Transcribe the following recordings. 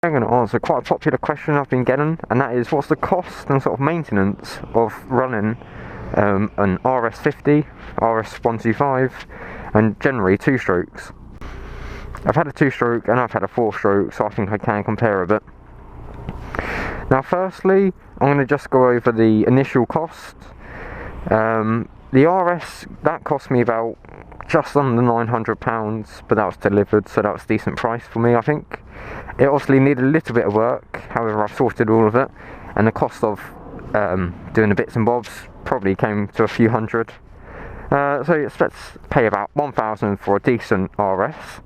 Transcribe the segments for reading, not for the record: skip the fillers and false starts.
I'm going to answer quite a popular question I've been getting, and that is, what's the cost and sort of maintenance of running an RS50, RS125, and generally 2-strokes. I've had a 2-stroke and I've had a 4-stroke, so I think I can compare a bit. Now firstly, I'm going to just go over the initial cost. The RS, that cost me about just under £900, but that was delivered, so that was a decent price for me, I think. It obviously needed a little bit of work, however I've sorted all of it, and the cost of doing the bits and bobs probably came to a few hundred. So let's pay about £1,000 for a decent RS.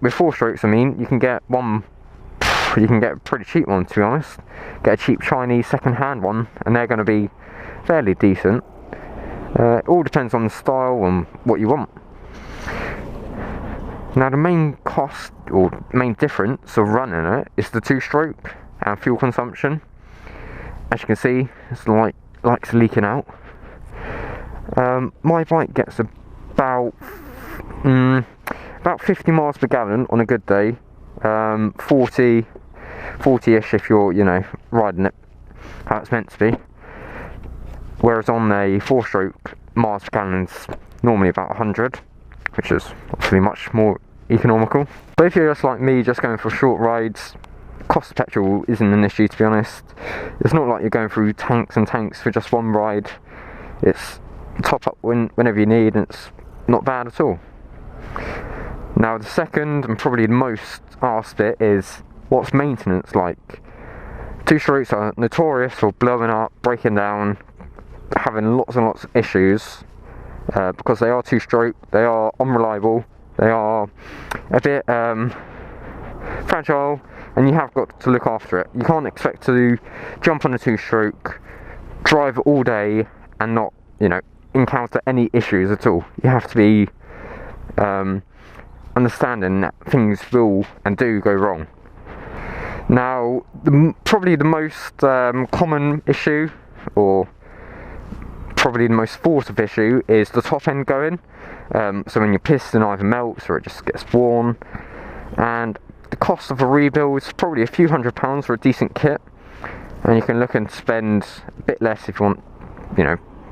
With 4 strokes, I mean, you can get a pretty cheap one, to be honest. Get a cheap Chinese second-hand one, and they're going to be fairly decent. It all depends on the style and what you want. Now the main cost or main difference of running it is the 2-stroke and fuel consumption. As you can see, it's likes leaking out. My bike gets about 50 miles per gallon on a good day, 40-ish if you're, riding it how it's meant to be. Whereas on a 4-stroke, miles per gallon is normally about 100, which is obviously much more economical. But if you're just like me, just going for short rides, cost of petrol isn't an issue, to be honest. It's not like you're going through tanks and tanks for just one ride. It's top up whenever you need, and it's not bad at all. Now the second and probably the most asked bit is, what's maintenance like? 2-strokes are notorious for blowing up, breaking down, having lots and lots of issues, because they are 2-stroke, they are unreliable, they are a bit fragile, and you have got to look after it. You can't expect to jump on a 2-stroke, drive it all day, and not, encounter any issues at all. You have to be understanding that things will and do go wrong. Now, probably the most common issue, or probably the most thought of issue, is the top end going. So when your piston either melts or it just gets worn, and the cost of a rebuild is probably a few £100s for a decent kit, and you can look and spend a bit less if you want,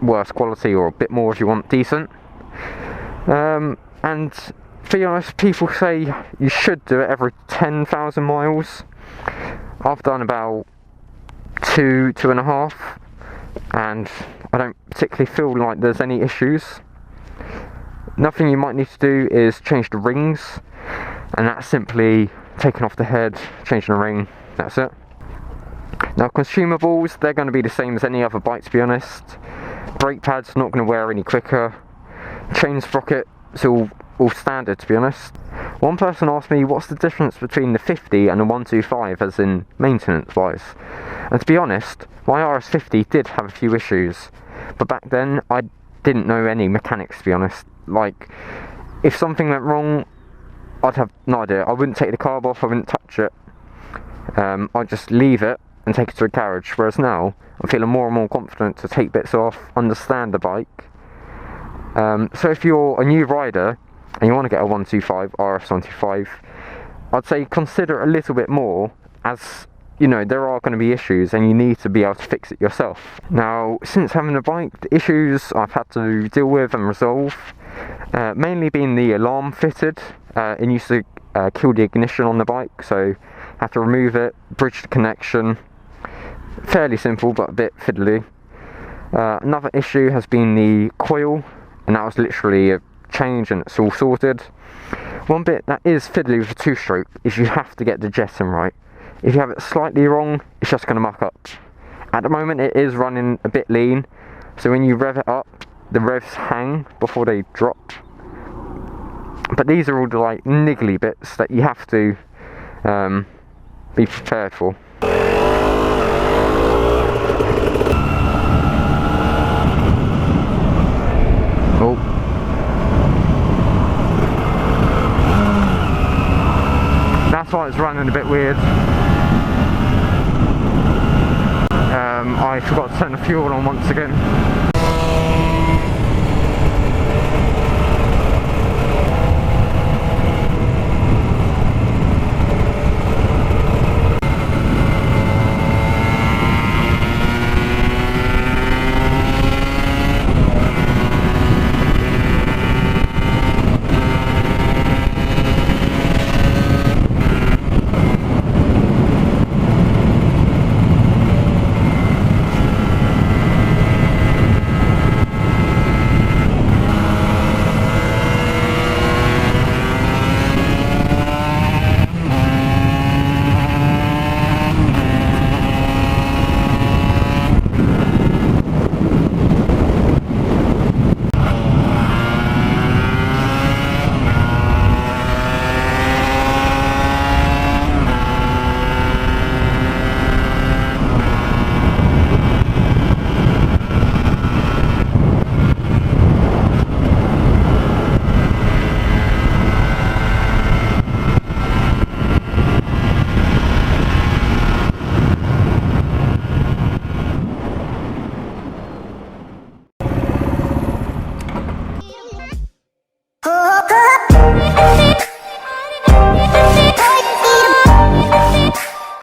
worse quality, or a bit more if you want decent. And to be honest, people say you should do it every 10,000 miles. I've done about 2.5, and I don't particularly feel like there's any issues. Nothing you might need to do is change the rings, and that's simply taking off the head, changing the ring, that's it. Now consumables, they're going to be the same as any other bike, to be honest. Brake pads not going to wear any quicker. Chain sprocket, it's all standard, to be honest. One person asked me what's the difference between the 50 and the 125 as in maintenance wise, and to be honest, my RS50 did have a few issues, but back then I didn't know any mechanics, to be honest. Like, if something went wrong, I'd have no idea. I wouldn't take the carb off, I wouldn't touch it. I'd just leave it and take it to a garage, whereas now I'm feeling more and more confident to take bits off, understand the bike. So if you're a new rider and you want to get a 125 RS125, I'd say consider it a little bit more, as there are going to be issues and you need to be able to fix it yourself. Now, since having a bike, the issues I've had to deal with and resolve, mainly being the alarm fitted. It used to kill the ignition on the bike, so I had to remove it, bridge the connection. Fairly simple, but a bit fiddly. Another issue has been the coil, and that was literally a change and it's all sorted. One bit that is fiddly with a 2-stroke is you have to get the jetson right. If you have it slightly wrong, it's just going to muck up. At the moment it is running a bit lean, so when you rev it up, the revs hang before they drop. But these are all the niggly bits that you have to be prepared for. Oh. That's why it's running a bit weird. I forgot to turn the fuel on once again.